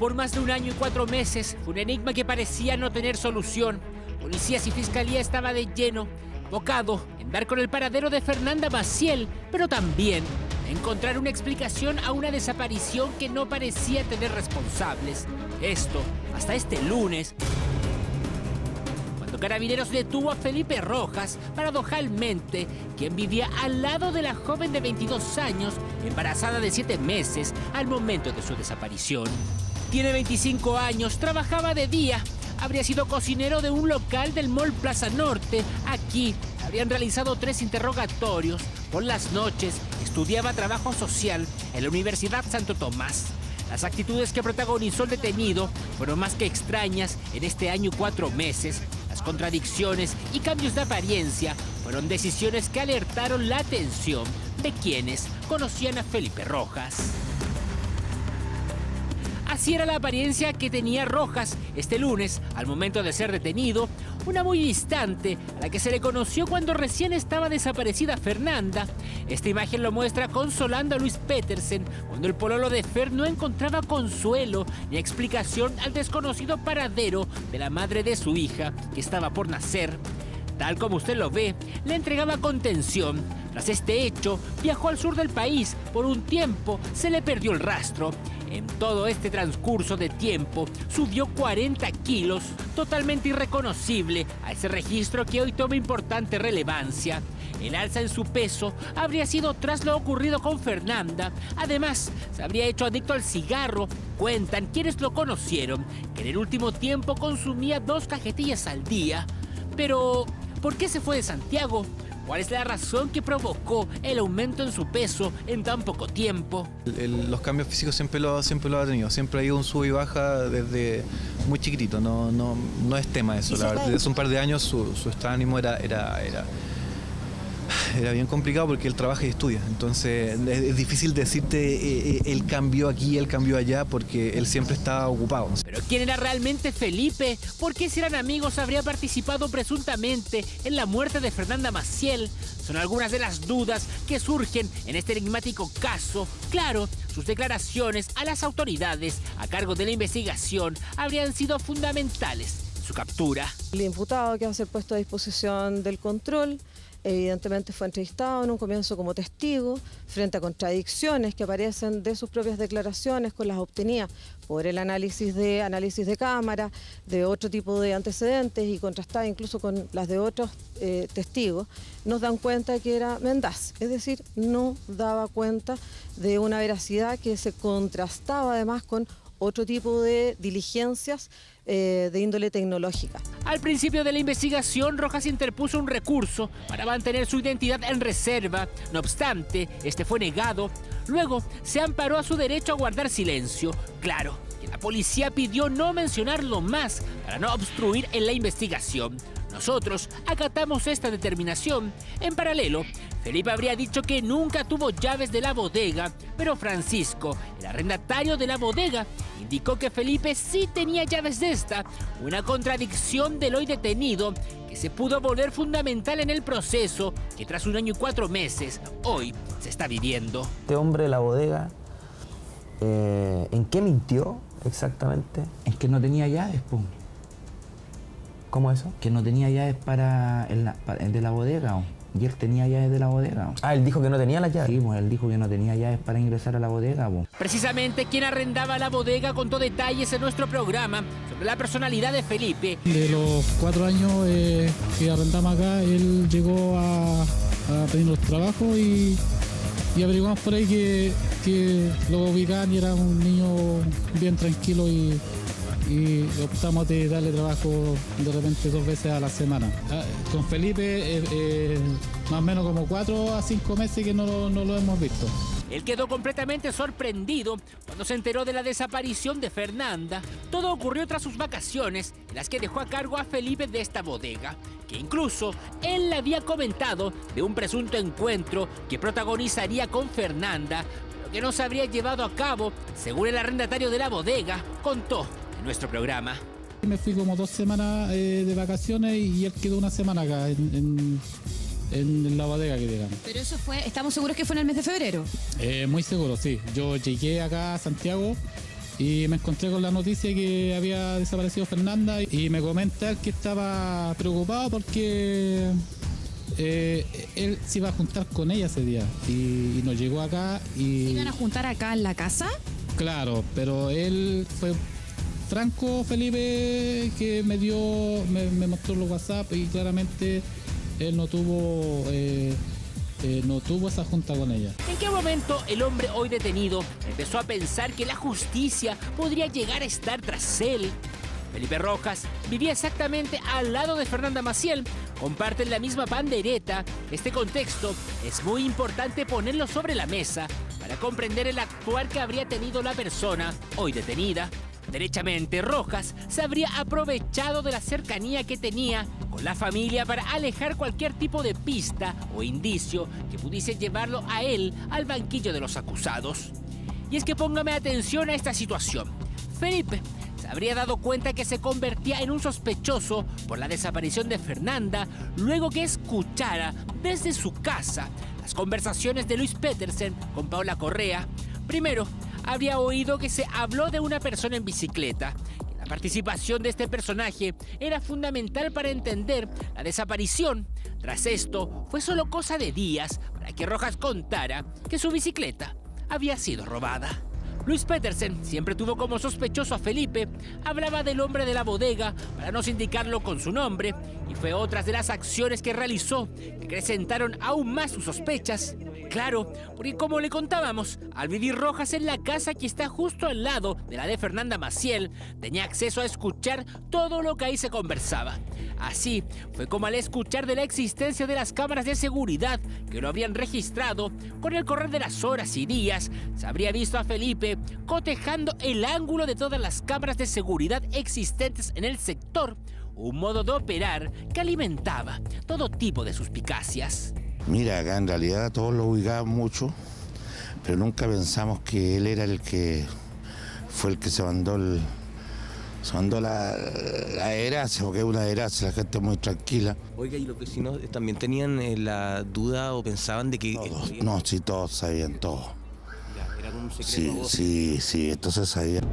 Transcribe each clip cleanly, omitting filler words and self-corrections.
Por más de 1 año y 4 meses, fue un enigma que parecía no tener solución. Policías y fiscalía estaba de lleno, enfocado en dar con el paradero de Fernanda Maciel, pero también encontrar una explicación a una desaparición que no parecía tener responsables. Esto hasta este lunes, cuando Carabineros detuvo a Felipe Rojas, paradojalmente, quien vivía al lado de la joven de 22 años, embarazada de 7 meses, al momento de su desaparición. Tiene 25 años, trabajaba de día, habría sido cocinero de un local del Mall Plaza Norte. Aquí habrían realizado 3 interrogatorios. Por las noches estudiaba trabajo social en la Universidad Santo Tomás. Las actitudes que protagonizó el detenido fueron más que extrañas en este año y 4 meses. Las contradicciones y cambios de apariencia fueron decisiones que alertaron la atención de quienes conocían a Felipe Rojas. Así era la apariencia que tenía Rojas este lunes, al momento de ser detenido, una muy distante a la que se le conoció cuando recién estaba desaparecida Fernanda. Esta imagen lo muestra consolando a Luis Petersen cuando el pololo de Fer no encontraba consuelo ni explicación al desconocido paradero de la madre de su hija, que estaba por nacer. Tal como usted lo ve, le entregaba contención. Tras este hecho, viajó al sur del país. Por un tiempo, se le perdió el rastro. En todo este transcurso de tiempo, subió 40 kilos, totalmente irreconocible a ese registro que hoy toma importante relevancia. El alza en su peso habría sido tras lo ocurrido con Fernanda. Además, se habría hecho adicto al cigarro. Cuentan quienes lo conocieron que en el último tiempo consumía 2 cajetillas al día. Pero, ¿por qué se fue de Santiago? ¿Cuál es la razón que provocó el aumento en su peso en tan poco tiempo? Los cambios físicos siempre lo ha tenido, siempre ha ido un sub y baja desde muy chiquitito, no es tema eso. La verdad, desde hace un par de años su estado de ánimo era bien complicado porque él trabaja y estudia, entonces es difícil decirte él cambió aquí, él cambió allá, porque él siempre estaba ocupado. ¿Pero quién era realmente Felipe? ¿Por qué, si eran amigos, habría participado presuntamente en la muerte de Fernanda Maciel? Son algunas de las dudas que surgen en este enigmático caso. Claro, sus declaraciones a las autoridades a cargo de la investigación habrían sido fundamentales en su captura. El imputado que va a ser puesto a disposición del control evidentemente fue entrevistado en un comienzo como testigo frente a contradicciones que aparecen de sus propias declaraciones con las obtenidas por el análisis de cámara, de otro tipo de antecedentes y contrastada incluso con las de otros testigos. Nos dan cuenta que era mendaz, es decir, no daba cuenta de una veracidad que se contrastaba además con otro tipo de diligencias de índole tecnológica. Al principio de la investigación, Rojas interpuso un recurso para mantener su identidad en reserva. No obstante, este fue negado. Luego, se amparó a su derecho a guardar silencio. Claro que la policía pidió no mencionarlo más para no obstruir en la investigación. Nosotros acatamos esta determinación. En paralelo, Felipe habría dicho que nunca tuvo llaves de la bodega, pero Francisco, el arrendatario de la bodega, indicó que Felipe sí tenía llaves de esta, una contradicción del hoy detenido que se pudo volver fundamental en el proceso que tras 1 año y 4 meses, hoy se está viviendo. Este hombre de la bodega, ¿en qué mintió exactamente? En que no tenía llaves, pues. ¿Cómo eso? Que no tenía llaves de la bodega, ¿o? Y él tenía llaves de la bodega, ¿o? Ah, él dijo que no tenía las llaves. Sí, pues él dijo que no tenía llaves para ingresar a la bodega, ¿o? Precisamente quien arrendaba la bodega contó detalles en nuestro programa sobre la personalidad de Felipe. De los 4 años que arrendamos acá, él llegó a pedir los trabajos y averiguamos por ahí que lo ubicaban y era un niño bien tranquilo y optamos de darle trabajo de repente 2 veces a la semana. Con Felipe más o menos como 4 a 5 meses que no lo hemos visto. Él quedó completamente sorprendido cuando se enteró de la desaparición de Fernanda. Todo ocurrió tras sus vacaciones, en las que dejó a cargo a Felipe de esta bodega, que incluso él le había comentado de un presunto encuentro que protagonizaría con Fernanda, pero que no se habría llevado a cabo, según el arrendatario de la bodega contó en nuestro programa. Me fui como 2 semanas de vacaciones y él quedó 1 semana acá en la bodega, que digamos. Pero eso fue, ¿estamos seguros que fue en el mes de febrero? Muy seguro, sí. Yo llegué acá a Santiago y me encontré con la noticia que había desaparecido Fernanda y me comenta que estaba preocupado porque él se iba a juntar con ella ese día y nos llegó acá y... ¿Se iban a juntar acá en la casa? Claro, pero él fue franco, Felipe, que me mostró los WhatsApp y claramente él no tuvo esa junta con ella. ¿En qué momento el hombre hoy detenido empezó a pensar que la justicia podría llegar a estar tras él? Felipe Rojas vivía exactamente al lado de Fernanda Maciel, comparten la misma pandereta. Este contexto es muy importante ponerlo sobre la mesa para comprender el actuar que habría tenido la persona hoy detenida. Derechamente, Rojas se habría aprovechado de la cercanía que tenía con la familia para alejar cualquier tipo de pista o indicio que pudiese llevarlo a él al banquillo de los acusados. Y es que póngame atención a esta situación. Felipe se habría dado cuenta que se convertía en un sospechoso por la desaparición de Fernanda luego que escuchara desde su casa las conversaciones de Luis Petersen con Paola Correa. Primero, habría oído que se habló de una persona en bicicleta. La participación de este personaje era fundamental para entender la desaparición. Tras esto, fue solo cosa de días para que Rojas contara que su bicicleta había sido robada. Luis Petersen siempre tuvo como sospechoso a Felipe, hablaba del hombre de la bodega para no sindicarlo con su nombre, y fue otras de las acciones que realizó que acrecentaron aún más sus sospechas. Claro, porque como le contábamos, al vivir Rojas en la casa que está justo al lado de la de Fernanda Maciel, tenía acceso a escuchar todo lo que ahí se conversaba. Así fue como al escuchar de la existencia de las cámaras de seguridad que lo habrían registrado, con el correr de las horas y días, se habría visto a Felipe cotejando el ángulo de todas las cámaras de seguridad existentes en el sector, un modo de operar que alimentaba todo tipo de suspicacias. Mira, acá en realidad todos lo ubicaban mucho, pero nunca pensamos que él era el que fue el que se mandó la desgracia, porque es una desgracia, la gente es muy tranquila. Oiga, ¿y los vecinos también tenían la duda o pensaban de que...? Todos, no, sí, todos sabían todo. Ya, era como un secreto. Sí, entonces sabían.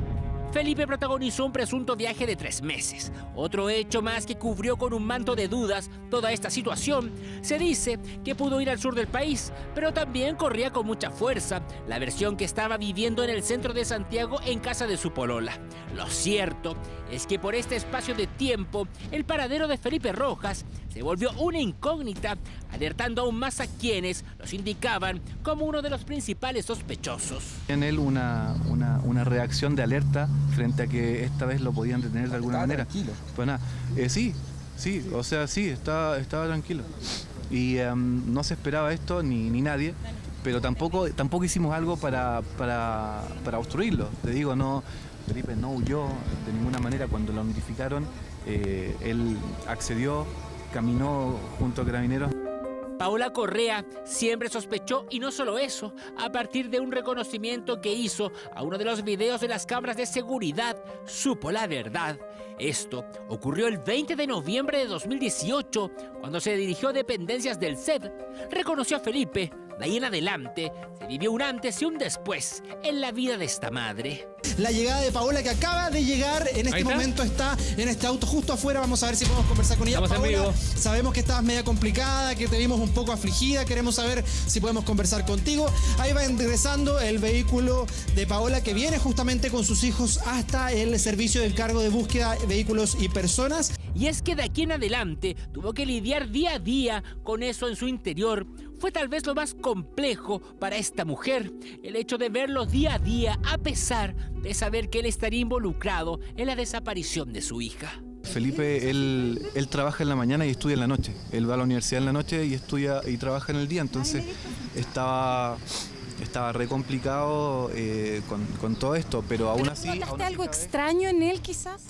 Felipe protagonizó un presunto viaje de 3 meses. Otro hecho más que cubrió con un manto de dudas toda esta situación. Se dice que pudo ir al sur del país, pero también corría con mucha fuerza la versión que estaba viviendo en el centro de Santiago en casa de su polola. Lo cierto es que por este espacio de tiempo, el paradero de Felipe Rojas se volvió una incógnita, alertando aún más a quienes los indicaban como uno de los principales sospechosos. En él una reacción de alerta frente a que esta vez lo podían detener de alguna manera. Tranquilo. Pues nada, sí, o sea, sí, estaba tranquilo. Y no se esperaba esto ni nadie, pero tampoco hicimos algo para obstruirlo. Te digo, no, Felipe no huyó de ninguna manera. Cuando lo notificaron, él accedió, caminó junto a Carabineros. Paola Correa siempre sospechó, y no solo eso, a partir de un reconocimiento que hizo a uno de los videos de las cámaras de seguridad, supo la verdad. Esto ocurrió el 20 de noviembre de 2018, cuando se dirigió a dependencias del SED. Reconoció a Felipe. De ahí en adelante, se vivió un antes y un después en la vida de esta madre. La llegada de Paola, que acaba de llegar, en este momento está en este auto justo afuera. Vamos a ver si podemos conversar con ella. Estamos en Paola, vivo. sabemos que estabas media complicada, que te vimos un poco afligida. Queremos saber si podemos conversar contigo. Ahí va ingresando el vehículo de Paola, que viene justamente con sus hijos hasta el servicio del cargo de búsqueda de vehículos y personas. Y es que de aquí en adelante tuvo que lidiar día a día con eso en su interior. Fue tal vez lo más complejo para esta mujer, el hecho de verlo día a día a pesar de saber que él estaría involucrado en la desaparición de su hija. Felipe, él trabaja en la mañana y estudia en la noche. Él va a la universidad en la noche y estudia y trabaja en el día, entonces estaba re complicado con todo esto, pero aún así... ¿Notaste algo extraño en él quizás?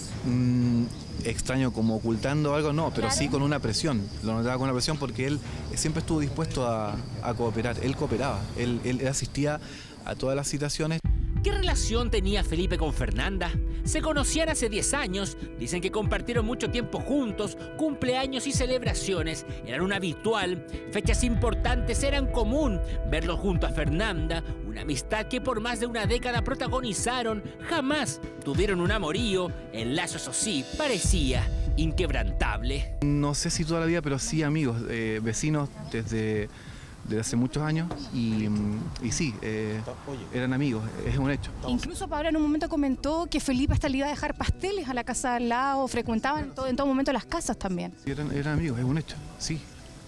Extraño, como ocultando algo, no, pero sí con una presión. Lo notaba con una presión porque él siempre estuvo dispuesto a cooperar. Él cooperaba, él asistía a todas las citaciones. ¿Qué relación tenía Felipe con Fernanda? Se conocían hace 10 años, dicen que compartieron mucho tiempo juntos, cumpleaños y celebraciones eran un habitual, fechas importantes eran común, verlos junto a Fernanda, una amistad que por más de una década protagonizaron, jamás tuvieron un amorío, el lazo eso sí, parecía inquebrantable. No sé si toda la vida, pero sí amigos, vecinos desde hace muchos años y sí, eran amigos, es un hecho. Incluso Paola en un momento comentó que Felipe hasta le iba a dejar pasteles a la casa al lado, frecuentaban en todo momento las casas también. Sí, eran amigos, es un hecho, sí,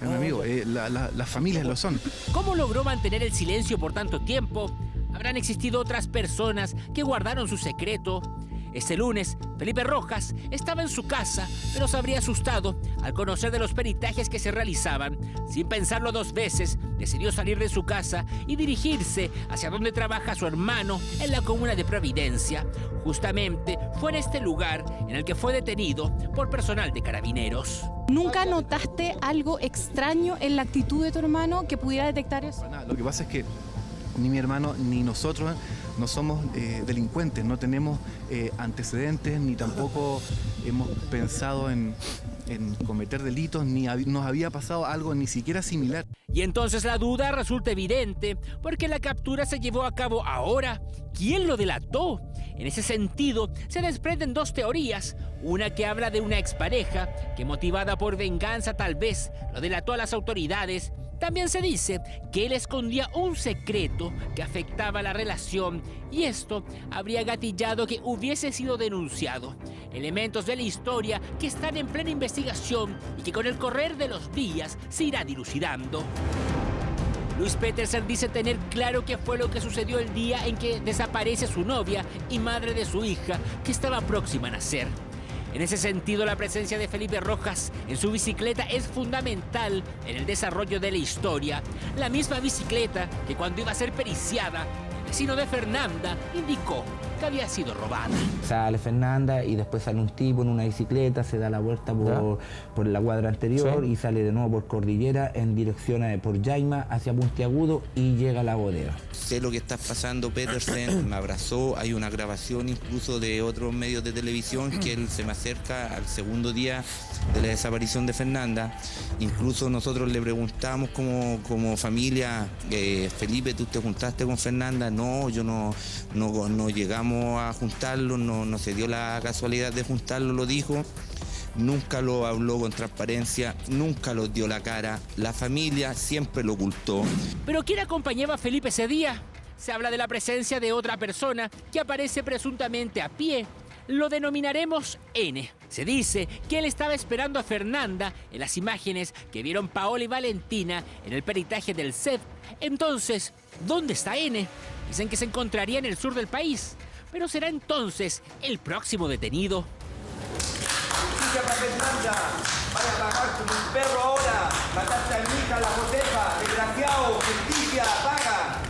eran amigos, las familias lo son. ¿Cómo logró mantener el silencio por tanto tiempo? ¿Habrán existido otras personas que guardaron su secreto? Este lunes, Felipe Rojas estaba en su casa, pero se habría asustado al conocer de los peritajes que se realizaban. Sin pensarlo 2 veces, decidió salir de su casa y dirigirse hacia donde trabaja su hermano en la comuna de Providencia. Justamente fue en este lugar en el que fue detenido por personal de Carabineros. ¿Nunca notaste algo extraño en la actitud de tu hermano que pudiera detectar eso? Lo que pasa es que ni mi hermano ni nosotros no somos delincuentes, no tenemos antecedentes ni tampoco hemos pensado en cometer delitos, ni nos había pasado algo ni siquiera similar. Y entonces la duda resulta evidente, porque la captura se llevó a cabo ahora. ¿Quién lo delató? En ese sentido, se desprenden 2 teorías. Una que habla de una expareja que, motivada por venganza tal vez, lo delató a las autoridades. También se dice que él escondía un secreto que afectaba la relación y esto habría gatillado que hubiese sido denunciado. Elementos de la historia que están en plena investigación y que con el correr de los días se irá dilucidando. Luis Petersen dice tener claro qué fue lo que sucedió el día en que desaparece su novia y madre de su hija, que estaba próxima a nacer. En ese sentido, la presencia de Felipe Rojas en su bicicleta es fundamental en el desarrollo de la historia. La misma bicicleta que cuando iba a ser periciada, el vecino de Fernanda indicó que había sido robada. Sale Fernanda y después sale un tipo en una bicicleta, se da la vuelta por la cuadra anterior y sale de nuevo por Cordillera en dirección por Yaima hacia Puntiagudo y llega a la bodega. Sé lo que está pasando, Petersen me abrazó, hay una grabación incluso de otros medios de televisión que él se me acerca al segundo día de la desaparición de Fernanda. Incluso nosotros le preguntamos como familia, Felipe, ¿tú te juntaste con Fernanda? No, yo no llegamos a juntarlo, no se dio la casualidad de juntarlo, lo dijo. Nunca lo habló con transparencia, nunca lo dio la cara, la familia siempre lo ocultó. ¿Pero quién acompañaba a Felipe ese día? Se habla de la presencia de otra persona que aparece presuntamente a pie. Lo denominaremos N. Se dice que él estaba esperando a Fernanda en las imágenes que vieron Paola y Valentina en el peritaje del CEP. Entonces, ¿dónde está N? Dicen que se encontraría en el sur del país. Pero ¿será entonces el próximo detenido? Justicia para Fernanda, vaya a pagar como un perro ahora, mataste a mi hija, la Josefa, desgraciado, justicia, paga.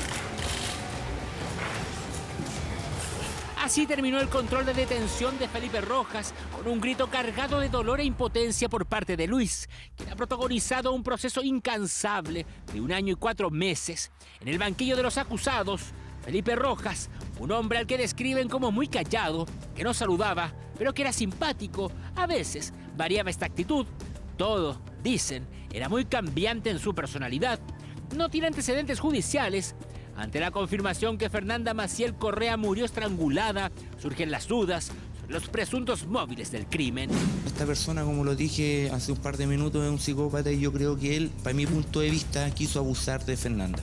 Así terminó el control de detención de Felipe Rojas, con un grito cargado de dolor e impotencia por parte de Luis, quien ha protagonizado un proceso incansable de 1 año y 4 meses. En el banquillo de los acusados, Felipe Rojas, un hombre al que describen como muy callado, que no saludaba, pero que era simpático, a veces variaba esta actitud. Todo, dicen, era muy cambiante en su personalidad. No tiene antecedentes judiciales. Ante la confirmación que Fernanda Maciel Correa murió estrangulada, surgen las dudas sobre los presuntos móviles del crimen. Esta persona, como lo dije hace un par de minutos, es un psicópata y yo creo que él, para mi punto de vista, quiso abusar de Fernanda.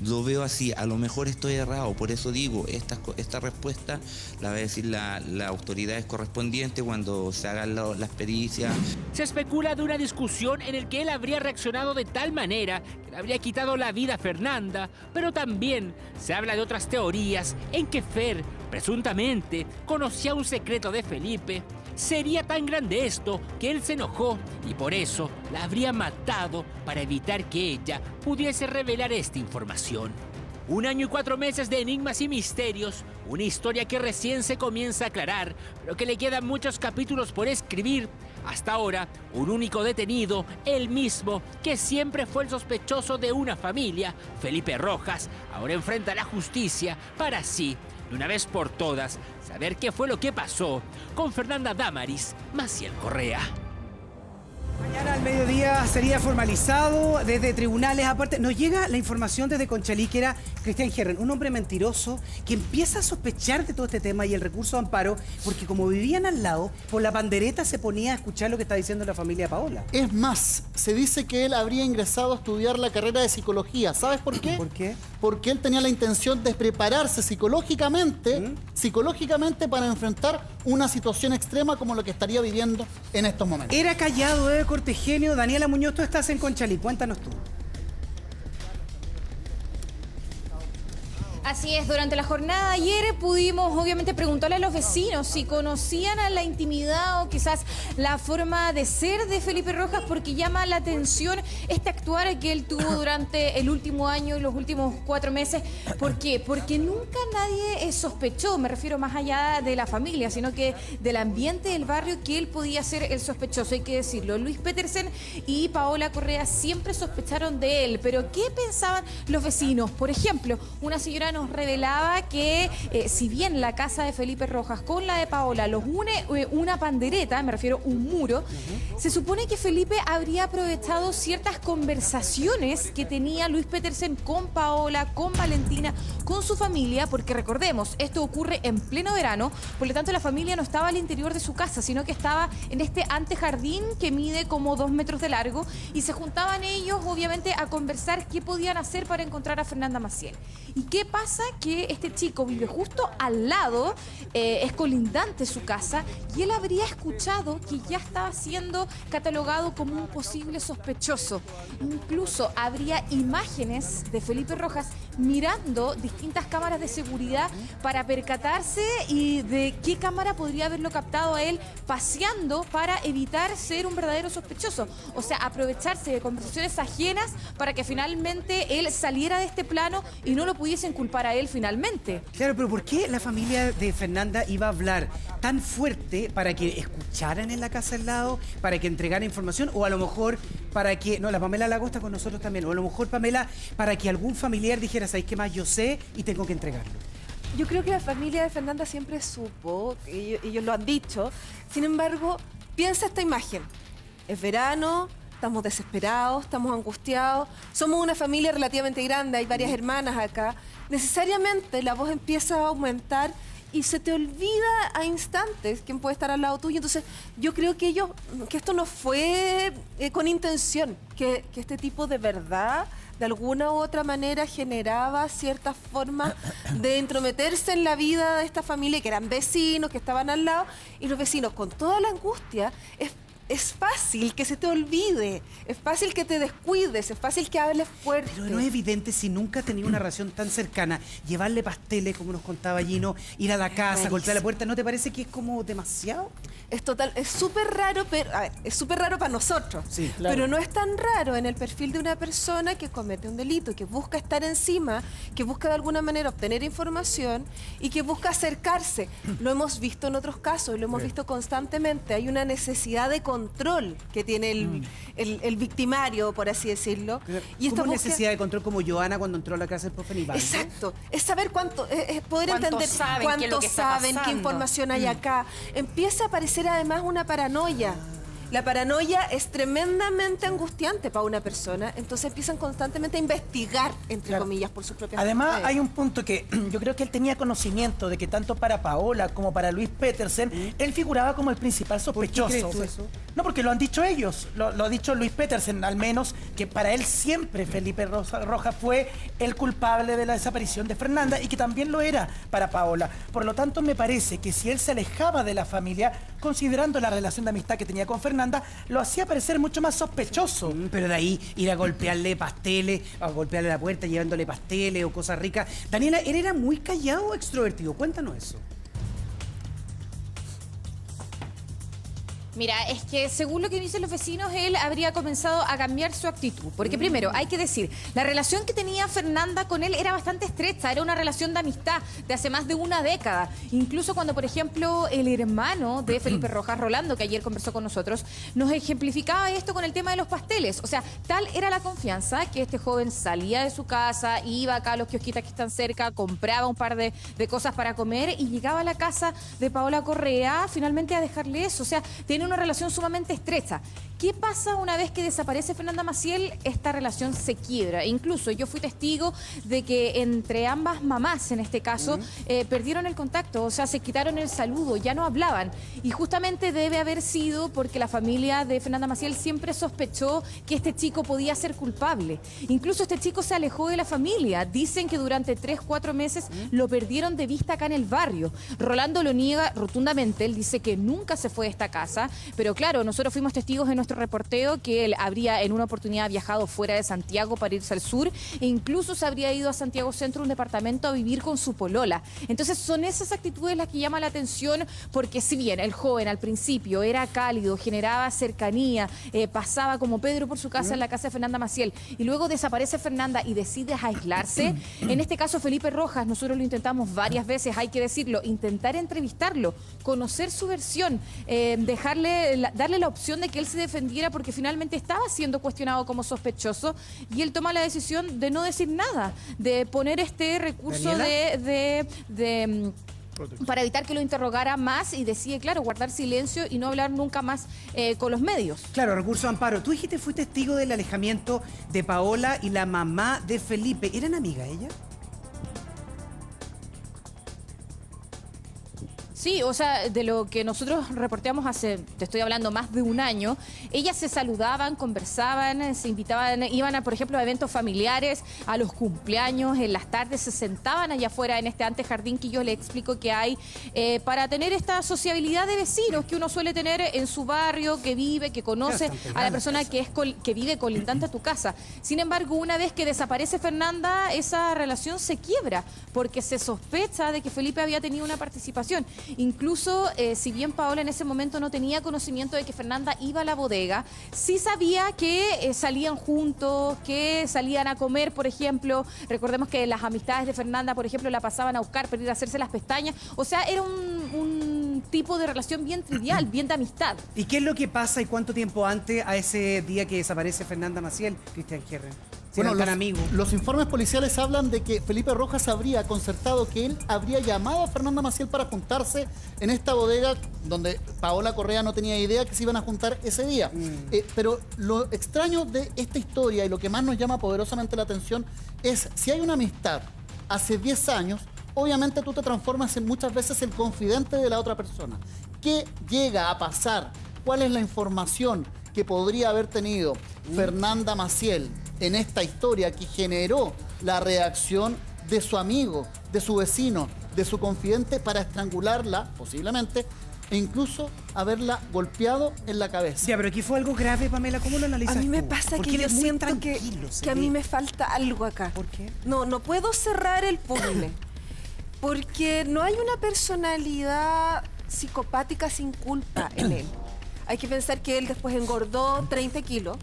Lo veo así, a lo mejor estoy errado, por eso digo, esta respuesta la va a decir la autoridades correspondientes cuando se hagan las pericias. Se especula de una discusión en la que él habría reaccionado de tal manera que le habría quitado la vida a Fernanda, pero también se habla de otras teorías en que Fer, presuntamente, conocía un secreto de Felipe. Sería tan grande esto que él se enojó y por eso la habría matado para evitar que ella pudiese revelar esta información. 1 año y 4 meses de enigmas y misterios, una historia que recién se comienza a aclarar, pero que le quedan muchos capítulos por escribir. Hasta ahora, un único detenido, el mismo que siempre fue el sospechoso de una familia, Felipe Rojas, ahora enfrenta a la justicia para así, de una vez por todas, saber qué fue lo que pasó con Fernanda Damaris Maciel Correa. Mañana al mediodía sería formalizado desde tribunales. Aparte, nos llega la información desde Conchalí que era Cristian Herren, un hombre mentiroso que empieza a sospechar de todo este tema y el recurso de amparo, porque como vivían al lado, por la pandereta se ponía a escuchar lo que está diciendo la familia Paola. Es más, se dice que él habría ingresado a estudiar la carrera de psicología. ¿Sabes por qué? ¿Por qué? Porque él tenía la intención de prepararse psicológicamente para enfrentar una situación extrema como lo que estaría viviendo en estos momentos. Era callado, cortegenio. Daniela Muñoz, tú estás en Conchalí, cuéntanos tú. Así es, durante la jornada de ayer pudimos obviamente preguntarle a los vecinos si conocían a la intimidad o quizás la forma de ser de Felipe Rojas, porque llama la atención este actuar que él tuvo durante el último año y los últimos 4 meses. ¿Por qué? Porque nunca nadie sospechó, me refiero más allá de la familia, sino que del ambiente del barrio, que él podía ser el sospechoso, hay que decirlo. Luis Petersen y Paola Correa siempre sospecharon de él, pero ¿qué pensaban los vecinos? Por ejemplo, una señora nos revelaba que si bien la casa de Felipe Rojas con la de Paola los une una pandereta, me refiero un muro, se supone que Felipe habría aprovechado ciertas conversaciones que tenía Luis Petersen con Paola, con Valentina, con su familia, porque recordemos, esto ocurre en pleno verano, por lo tanto la familia no estaba al interior de su casa, sino que estaba en este antejardín que mide como 2 metros de largo, y se juntaban ellos obviamente a conversar qué podían hacer para encontrar a Fernanda Maciel. ¿Y qué pasa? Que este chico vive justo al lado, es colindante su casa, y él habría escuchado que ya estaba siendo catalogado como un posible sospechoso. Incluso habría imágenes de Felipe Rojas mirando distintas cámaras de seguridad para percatarse y de qué cámara podría haberlo captado a él paseando para evitar ser un verdadero sospechoso. O sea, aprovecharse de conversaciones ajenas para que finalmente él saliera de este plano y no lo pudiesen culpar a él finalmente. Claro, pero ¿por qué la familia de Fernanda iba a hablar tan fuerte para que escucharan en la casa al lado, para que entregaran información, o a lo mejor para que... No, la Pamela Lago está con nosotros también, o a lo mejor, Pamela, para que algún familiar dijera, ¿sabéis qué más? Yo sé y tengo que entregarlo. Yo creo que la familia de Fernanda siempre supo, ellos lo han dicho. Sin embargo, piensa esta imagen. Es verano, estamos desesperados, estamos angustiados, somos una familia relativamente grande, hay varias hermanas acá. Necesariamente la voz empieza a aumentar y se te olvida a instantes quién puede estar al lado tuyo. Entonces, yo creo que esto no fue con intención, que este tipo de verdad, de alguna u otra manera, generaba cierta forma de entrometerse en la vida de esta familia, que eran vecinos, que estaban al lado, y los vecinos, con toda la angustia, es fácil que se te olvide, es fácil que te descuides, es fácil que hables fuerte. Pero no es evidente, si nunca has tenido una relación tan cercana, llevarle pasteles, como nos contaba Gino, ir a la casa, golpear la puerta, ¿no te parece que es como demasiado? Es súper raro, pero a ver, es súper raro para nosotros, sí, claro, pero no es tan raro en el perfil de una persona que comete un delito, que busca estar encima, que busca de alguna manera obtener información y que busca acercarse. Lo hemos visto en otros casos, lo hemos visto constantemente. Hay una necesidad de control que tiene el victimario, por así decirlo. Y ¿cómo necesidad de control como Joana cuando entró a la cárcel por Fenival? Exacto, es saber es poder entender cuánto saben, qué información hay acá. Empieza a aparecer además una paranoia. La paranoia es tremendamente angustiante para una persona, entonces empiezan constantemente a investigar, entre comillas, por sus propias Además, hay un punto que yo creo que él tenía conocimiento de que tanto para Paola como para Luis Petersen, él figuraba como el principal sospechoso. ¿Por qué crees tú eso? No, porque lo han dicho ellos, lo ha dicho Luis Petersen, al menos, que para él siempre Felipe Rojas fue el culpable de la desaparición de Fernanda y que también lo era para Paola. Por lo tanto, me parece que si él se alejaba de la familia, considerando la relación de amistad que tenía con Fernanda, lo hacía parecer mucho más sospechoso. Pero de ahí ir a golpearle pasteles, a golpearle la puerta llevándole pasteles o cosas ricas. Daniela, ¿él era muy callado o extrovertido? Cuéntanos eso. Mira, es que según lo que dicen los vecinos, él habría comenzado a cambiar su actitud. Porque primero, hay que decir, la relación que tenía Fernanda con él era bastante estrecha, era una relación de amistad de hace más de una década. Incluso cuando, por ejemplo, el hermano de Felipe Rojas, Rolando, que ayer conversó con nosotros, nos ejemplificaba esto con el tema de los pasteles. O sea, tal era la confianza que este joven salía de su casa, iba acá a los kiosquitas que están cerca, compraba un par de cosas para comer y llegaba a la casa de Paola Correa finalmente a dejarle eso. O sea, tiene una relación sumamente estrecha. ¿Qué pasa una vez que desaparece Fernanda Maciel? Esta relación se quiebra. Incluso yo fui testigo de que entre ambas mamás, en este caso, perdieron el contacto, o sea, se quitaron el saludo, ya no hablaban. Y justamente debe haber sido porque la familia de Fernanda Maciel siempre sospechó que este chico podía ser culpable. Incluso este chico se alejó de la familia. Dicen que durante 3-4 meses lo perdieron de vista acá en el barrio. Rolando lo niega rotundamente, él dice que nunca se fue de esta casa, pero claro, nosotros fuimos testigos en nuestro reporteo que él habría en una oportunidad viajado fuera de Santiago para irse al sur e incluso se habría ido a Santiago Centro, un departamento, a vivir con su polola. Entonces son esas actitudes las que llaman la atención, porque si bien el joven al principio era cálido, generaba cercanía, pasaba como Pedro por su casa en la casa de Fernanda Maciel y luego desaparece Fernanda y decide aislarse, en este caso Felipe Rojas, nosotros lo intentamos varias veces, hay que decirlo, intentar entrevistarlo, conocer su versión, darle la opción de que él se defendiera porque finalmente estaba siendo cuestionado como sospechoso y él toma la decisión de no decir nada, de poner este recurso para evitar que lo interrogara más y decide, claro, guardar silencio y no hablar nunca más con los medios. Claro, recurso de amparo. Tú dijiste, fuiste testigo del alejamiento de Paola y la mamá de Felipe. ¿Eran amigas ellas? Sí, o sea, de lo que nosotros reporteamos hace, te estoy hablando, más de un año, ellas se saludaban, conversaban, se invitaban, iban, por ejemplo, a eventos familiares, a los cumpleaños, en las tardes se sentaban allá afuera en este antejardín que yo le explico que hay, para tener esta sociabilidad de vecinos que uno suele tener en su barrio, que vive, que conoce a la persona que vive colindante a tu casa. Sin embargo, una vez que desaparece Fernanda, esa relación se quiebra, porque se sospecha de que Felipe había tenido una participación. Incluso, si bien Paola en ese momento no tenía conocimiento de que Fernanda iba a la bodega, sí sabía que salían juntos, que salían a comer, por ejemplo. Recordemos que las amistades de Fernanda, por ejemplo, la pasaban a buscar para ir a hacerse las pestañas. O sea, era un tipo de relación bien trivial, bien de amistad. ¿Y qué es lo que pasa y cuánto tiempo antes a ese día que desaparece Fernanda Maciel, Cristian Herren? Bueno, los informes policiales hablan de que Felipe Rojas habría concertado que él habría llamado a Fernanda Maciel para juntarse en esta bodega donde Paola Correa no tenía idea que se iban a juntar ese día. Pero lo extraño de esta historia y lo que más nos llama poderosamente la atención es si hay una amistad hace 10 años, obviamente tú te transformas en muchas veces el confidente de la otra persona. ¿Qué llega a pasar? ¿Cuál es la información que podría haber tenido Fernanda Maciel en esta historia que generó la reacción de su amigo, de su vecino, de su confidente para estrangularla, posiblemente, e incluso haberla golpeado en la cabeza? Ya, pero aquí fue algo grave, Pamela. ¿Cómo lo analizas? A mí me tú? pasa Porque que yo siento que a mí ve. me falta algo acá. ¿Por qué? No puedo cerrar el puzzle. Porque no hay una personalidad psicopática sin culpa en él. Hay que pensar que él después engordó 30 kilos,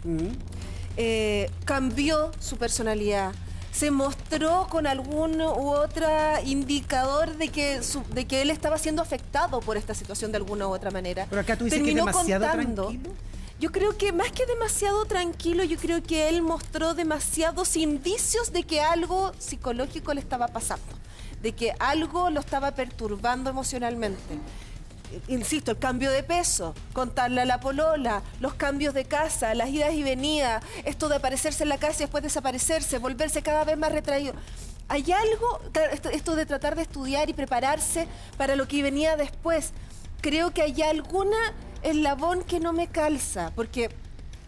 cambió su personalidad, se mostró con algún u otro indicador de que él estaba siendo afectado por esta situación de alguna u otra manera. Pero acá tú dices que es demasiado tranquilo. Yo creo que más que demasiado tranquilo, yo creo que él mostró demasiados indicios de que algo psicológico le estaba pasando, de que algo lo estaba perturbando emocionalmente. Insisto, el cambio de peso, contarle a la polola, los cambios de casa, las idas y venidas, esto de aparecerse en la casa y después desaparecerse, volverse cada vez más retraído. Hay algo, claro, esto de tratar de estudiar y prepararse para lo que venía después. Creo que hay alguna eslabón que no me calza, porque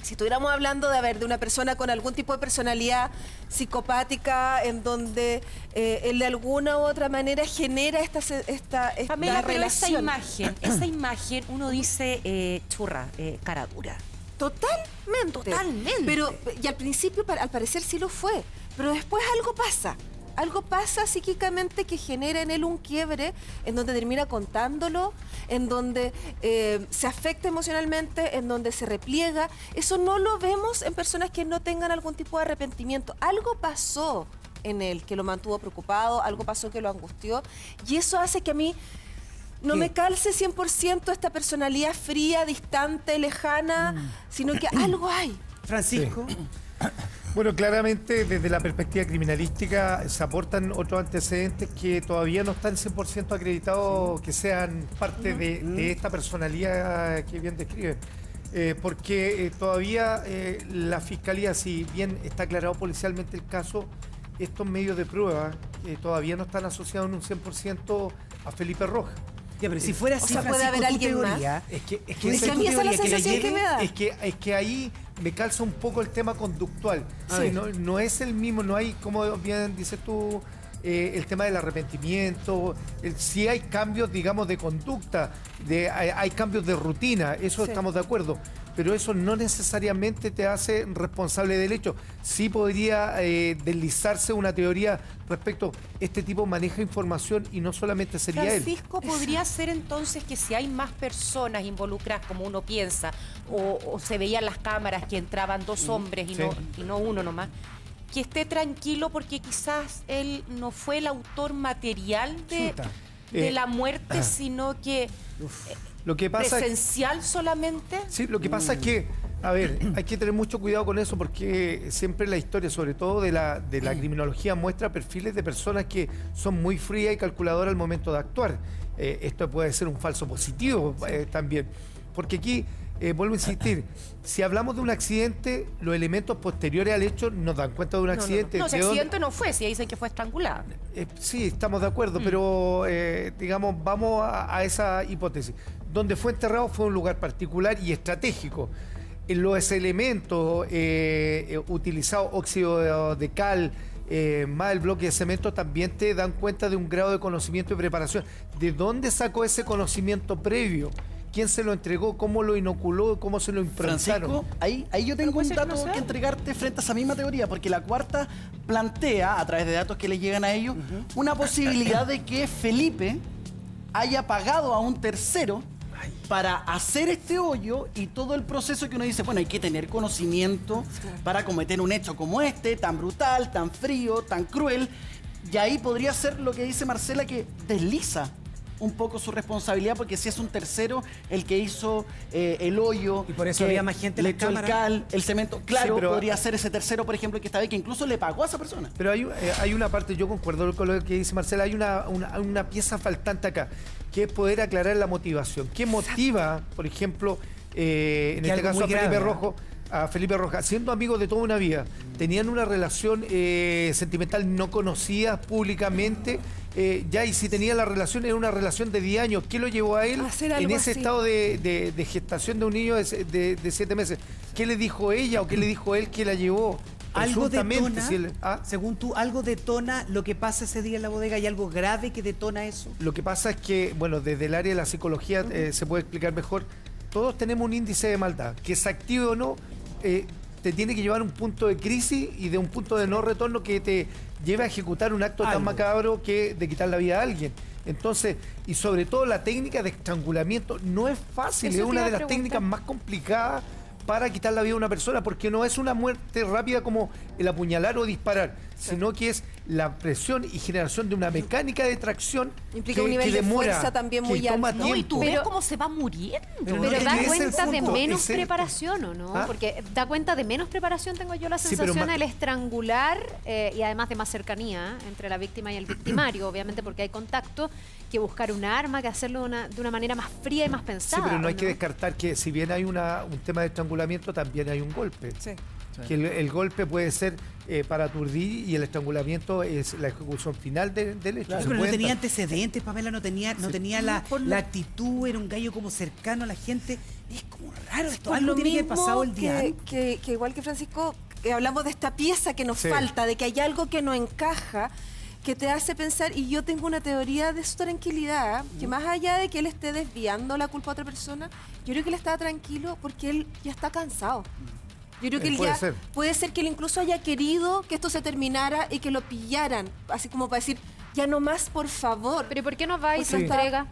si estuviéramos hablando de una persona con algún tipo de personalidad psicopática en donde él de alguna u otra manera genera esta Pamela, pero relación. esa imagen uno dice churra, cara dura. Totalmente. Pero, y al principio al parecer sí lo fue, pero después algo pasa. Algo pasa psíquicamente que genera en él un quiebre, en donde termina contándolo, en donde se afecta emocionalmente, en donde se repliega. Eso no lo vemos en personas que no tengan algún tipo de arrepentimiento. Algo pasó en él que lo mantuvo preocupado, algo pasó que lo angustió, y eso hace que a mí no me calce 100% esta personalidad fría, distante, lejana, sino que algo hay. Francisco. Sí. Bueno, claramente desde la perspectiva criminalística se aportan otros antecedentes que todavía no están 100% acreditados que sean parte de esta personalidad que bien describen. Porque todavía la Fiscalía, si bien está aclarado policialmente el caso, estos medios de prueba todavía no están asociados en un 100% a Felipe Rojas. Ya, pero si fuera así, o sea, Francisco, puede haber alguien teoría, más. Es que esa es la sensación que me da. Es que ahí me calza un poco el tema conductual. Sí, no es el mismo, no hay, como bien dices tú, el tema del arrepentimiento. Sí hay cambios, digamos, de conducta, hay cambios de rutina, eso estamos de acuerdo. Pero eso no necesariamente te hace responsable del hecho. Sí podría deslizarse una teoría respecto a este tipo maneja información y no solamente sería Francisco, ¿podría ser entonces que si hay más personas involucradas como uno piensa, o se veían las cámaras que entraban dos hombres y no uno nomás, que esté tranquilo porque quizás él no fue el autor material de la muerte, sino que... Lo que pasa ¿presencial solamente? Sí, lo que pasa es que, a ver, hay que tener mucho cuidado con eso porque siempre la historia, sobre todo de la criminología, muestra perfiles de personas que son muy frías y calculadoras al momento de actuar. Esto puede ser un falso positivo también. Porque aquí, vuelvo a insistir, si hablamos de un accidente, los elementos posteriores al hecho nos dan cuenta de un accidente. No, ese accidente no fue, si dicen que fue estrangulada. Sí, estamos de acuerdo, pero digamos, vamos a esa hipótesis. Donde fue enterrado fue un lugar particular y estratégico. Los elementos utilizados, óxido de cal, más el bloque de cemento, también te dan cuenta de un grado de conocimiento y preparación. ¿De dónde sacó ese conocimiento previo? ¿Quién se lo entregó? ¿Cómo lo inoculó? ¿Cómo se lo implantaron? Francisco, ahí yo tengo un dato que entregarte frente a esa misma teoría, porque la cuarta plantea, a través de datos que le llegan a ellos, una posibilidad de que Felipe haya pagado a un tercero para hacer este hoyo y todo el proceso que uno dice, bueno, hay que tener conocimiento para cometer un hecho como este, tan brutal, tan frío, tan cruel, y ahí podría ser lo que dice Marcela, que desliza un poco su responsabilidad, porque si es un tercero el que hizo el hoyo, y por eso que había más gente en le la echó el cámara, cal, el cemento, claro, Sí, pero podría ser ese tercero, por ejemplo, que esta vez que incluso le pagó a esa persona. Pero hay una parte, yo concuerdo con lo que dice Marcela, hay una pieza faltante acá, que es poder aclarar la motivación. ¿Qué motiva, por ejemplo, en este caso a Felipe Rojas, siendo amigos de toda una vida, tenían una relación sentimental no conocida públicamente, y si tenía la relación, era una relación de 10 años. ¿Qué lo llevó a él en ese estado de gestación de un niño de 7 meses? ¿Qué le dijo ella o qué le dijo él que la llevó? Algo detona, según tú, algo detona lo que pasa ese día en la bodega. ¿Hay algo grave que detona eso? Lo que pasa es que, bueno, desde el área de la psicología se puede explicar mejor. Todos tenemos un índice de maldad. Que se active o no, te tiene que llevar a un punto de crisis y de un punto de no retorno que te lleve a ejecutar un acto tan macabro que de quitar la vida a alguien. Entonces, y sobre todo la técnica de estrangulamiento no es fácil, es una de las técnicas más complicadas para quitar la vida a una persona, porque no es una muerte rápida como el apuñalar o disparar, sino que es la presión y generación de una mecánica de tracción implica un nivel de fuerza también muy alto. No, y tú ves cómo se va muriendo. Pero da cuenta de menos preparación, ¿o no? Porque da cuenta de menos preparación, tengo yo la sensación, el estrangular, y además de más cercanía entre la víctima y el victimario, obviamente porque hay contacto, que buscar un arma, que hacerlo de una manera más fría y más pensada. Sí, pero no hay que descartar que si bien hay un tema de estrangulamiento, también hay un golpe. Sí. Que el golpe puede ser para aturdir y el estrangulamiento es la ejecución final del hecho. Claro, pero no tenía antecedentes, Pamela, no tenía la actitud, era un gallo como cercano a la gente. Es como raro esto, algo tiene que haber pasado el día. Que igual que Francisco, hablamos de esta pieza que nos falta, de que hay algo que no encaja, que te hace pensar, y yo tengo una teoría de su tranquilidad, que más allá de que él esté desviando la culpa a otra persona, yo creo que él está tranquilo porque él ya está cansado. Yo creo que él puede ser que él incluso haya querido que esto se terminara y que lo pillaran, así como para decir, ya no más, por favor. Pero ¿y por qué no va y se entrega?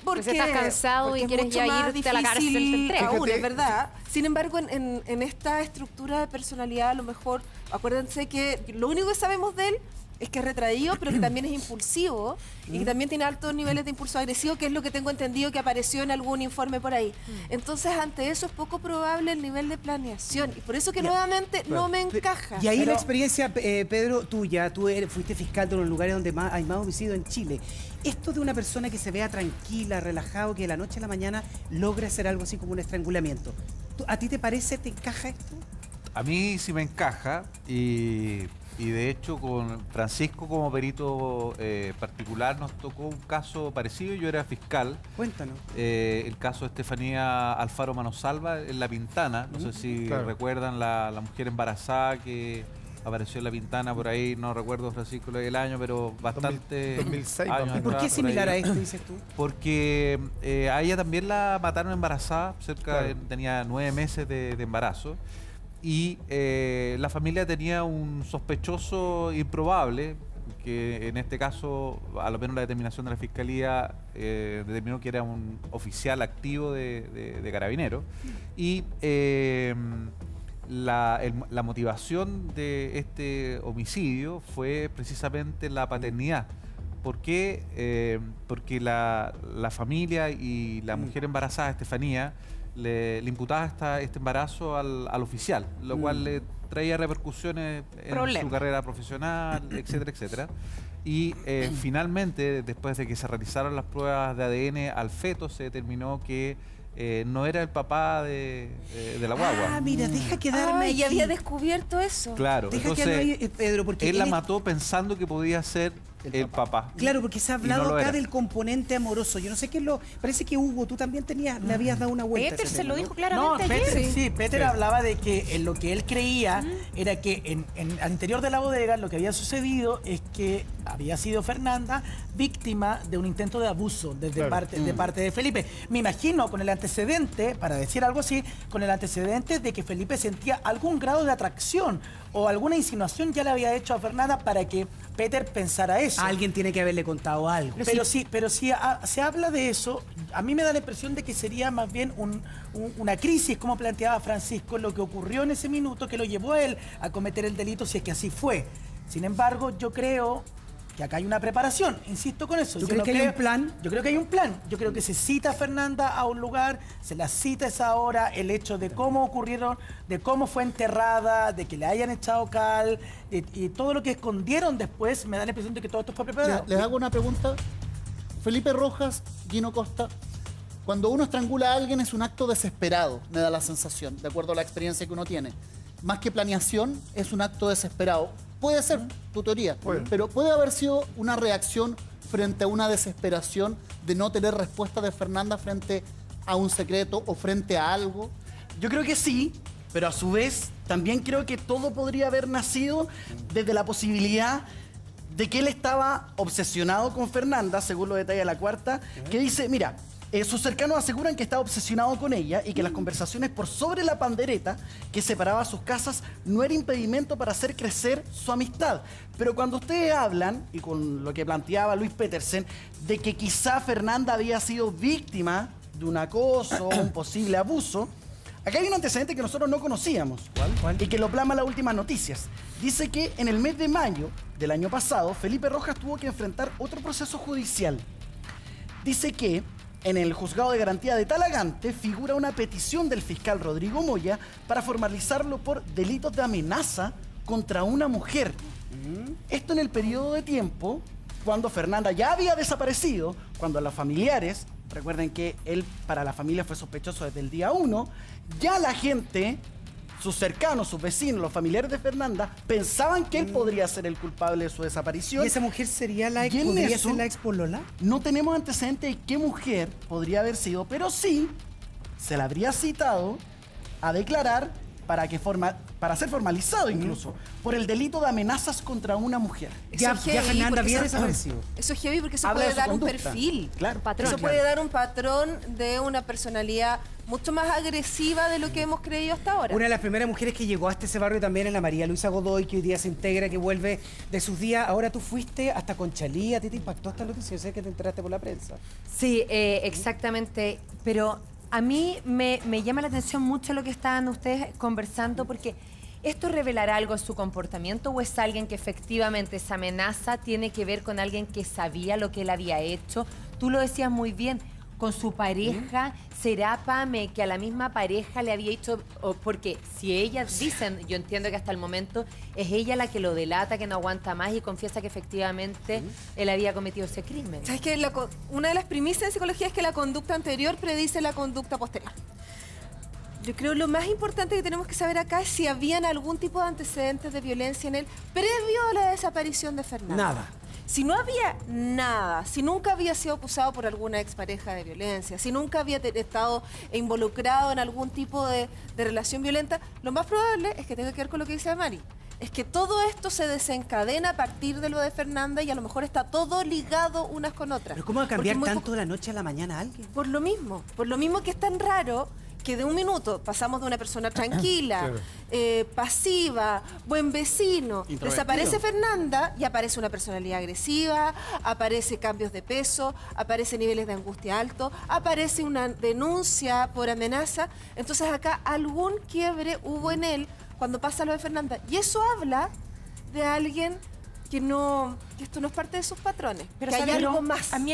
Porque estás cansado y quieres ya irte a la cárcel, te entregas. Aún, es verdad. Sin embargo, en esta estructura de personalidad, a lo mejor, acuérdense que lo único que sabemos de él es que es retraído, pero que también es impulsivo y que también tiene altos niveles de impulso agresivo, que es lo que tengo entendido que apareció en algún informe por ahí. Entonces, ante eso es poco probable el nivel de planeación. Y por eso que nuevamente no me encaja. Y ahí la experiencia, Pedro, tuya, fuiste fiscal de los lugares donde hay más homicidios en Chile. Esto de una persona que se vea tranquila, relajado, que de la noche a la mañana logra hacer algo así como un estrangulamiento. ¿A ti te parece, te encaja esto? A mí sí me encaja y de hecho con Francisco como perito particular nos tocó un caso parecido. Yo era fiscal. Cuéntanos. El caso de Estefanía Alfaro Manosalva en La Pintana. No sé si recuerdan la mujer embarazada que apareció en La Pintana por ahí. No recuerdo, Francisco, el año, pero bastante 2006. ¿Y por qué es similar a esto, dices tú? Porque a ella también la mataron embarazada. Tenía 9 meses de embarazo. Y la familia tenía un sospechoso improbable, que en este caso, a lo menos la determinación de la Fiscalía determinó que era un oficial activo de Carabineros. Y la motivación de este homicidio fue precisamente la paternidad. ¿Por qué? Porque la familia y la mujer embarazada, Estefanía, le imputaba este embarazo al oficial, lo cual le traía repercusiones en su carrera profesional, etcétera, etcétera. Y finalmente, después de que se realizaron las pruebas de ADN al feto, se determinó que no era el papá de la guagua. Ah, mira, deja quedarme ahí. Ya había descubierto eso. Claro, deja entonces ahí, Pedro, porque él la mató pensando que podía ser el papá. Claro, porque se ha hablado acá del componente amoroso. Yo no sé qué es lo... Parece que Hugo, tú también le habías dado una vuelta. Peter se lo dijo claramente ayer. Peter hablaba de que en lo que él creía era que al interior de la bodega lo que había sucedido es que había sido Fernanda víctima de un intento de abuso de parte de Felipe. Me imagino con el antecedente, para decir algo así, con el antecedente de que Felipe sentía algún grado de atracción o alguna insinuación ya le había hecho a Fernanda para que Peter pensara eso. Alguien tiene que haberle contado algo. Pero si se habla de eso, a mí me da la impresión de que sería más bien una crisis, como planteaba Francisco, lo que ocurrió en ese minuto que lo llevó a él a cometer el delito, si es que así fue. Sin embargo, yo creo que acá hay una preparación, insisto con eso. ¿Tú crees que hay un plan? Yo creo que hay un plan. Yo creo que se cita a Fernanda a un lugar, se la cita a esa hora, el hecho de cómo ocurrieron, de cómo fue enterrada, de que le hayan echado cal, y todo lo que escondieron después, me da la impresión de que todo esto fue preparado. Les hago una pregunta. Felipe Rojas, Gino Costa, cuando uno estrangula a alguien es un acto desesperado, me da la sensación, de acuerdo a la experiencia que uno tiene. Más que planeación, es un acto desesperado. Puede ser tu teoría, pero puede haber sido una reacción frente a una desesperación de no tener respuesta de Fernanda frente a un secreto o frente a algo. Yo creo que sí, pero a su vez también creo que todo podría haber nacido desde la posibilidad de que él estaba obsesionado con Fernanda, según lo detalla la cuarta, que dice, mira, sus cercanos aseguran que estaba obsesionado con ella y que las conversaciones por sobre la pandereta que separaba sus casas no era impedimento para hacer crecer su amistad. Pero cuando ustedes hablan, y con lo que planteaba Luis Petersen, de que quizá Fernanda había sido víctima de un acoso o un posible abuso, acá hay un antecedente que nosotros no conocíamos. ¿Cuál? Y que lo plasma las últimas noticias. Dice que en el mes de mayo del año pasado, Felipe Rojas tuvo que enfrentar otro proceso judicial. Dice que en el juzgado de garantía de Talagante figura una petición del fiscal Rodrigo Moya para formalizarlo por delitos de amenaza contra una mujer. Esto en el periodo de tiempo cuando Fernanda ya había desaparecido, cuando los familiares, recuerden que él para la familia fue sospechoso desde el día 1, ya la gente, sus cercanos, sus vecinos, los familiares de Fernanda, pensaban que él podría ser el culpable de su desaparición. ¿Y esa mujer sería podría ser la ex polola? No tenemos antecedentes de qué mujer podría haber sido, pero sí se la habría citado a declarar para que para ser formalizado incluso, por el delito de amenazas contra una mujer. Ya Fernanda había desaparecido. Eso es heavy porque eso Habla de puede su dar un conducta. perfil. Claro. Eso puede dar un patrón de una personalidad mucho más agresiva de lo que hemos creído hasta ahora. Una de las primeras mujeres que llegó hasta ese barrio también es la María Luisa Godoy, que hoy día se integra, que vuelve de sus días. Ahora tú fuiste hasta Conchalí, ¿a ti te impactó esta noticia? Yo sé que te enteraste por la prensa. Sí, exactamente. Pero a mí me llama la atención mucho lo que estaban ustedes conversando, porque ¿esto revelará algo de su comportamiento o es alguien que efectivamente esa amenaza tiene que ver con alguien que sabía lo que él había hecho? Tú lo decías muy bien, con su pareja, ¿será, Pame, que a la misma pareja le había hecho? Porque si ellas dicen, yo entiendo que hasta el momento es ella la que lo delata, que no aguanta más y confiesa que efectivamente él había cometido ese crimen. ¿Sabes qué? Una de las premisas en psicología es que la conducta anterior predice la conducta posterior. Yo creo que lo más importante que tenemos que saber acá es si habían algún tipo de antecedentes de violencia en él previo a la desaparición de Fernanda. Nada. Si no había nada, si nunca había sido acusado por alguna expareja de violencia, si nunca había estado involucrado en algún tipo de relación violenta, lo más probable es que tenga que ver con lo que dice Mari. Es que todo esto se desencadena a partir de lo de Fernanda y a lo mejor está todo ligado unas con otras. ¿Pero cómo va a cambiar tanto de la noche a la mañana a alguien? Por lo mismo que es tan raro que de un minuto pasamos de una persona tranquila, pasiva, buen vecino, desaparece Fernanda y aparece una personalidad agresiva, aparece cambios de peso, aparece niveles de angustia alto, aparece una denuncia por amenaza. Entonces acá algún quiebre hubo en él cuando pasa lo de Fernanda. Y eso habla de alguien que esto no es parte de sus patrones, Pero que hay ¿sabe? algo más. A mí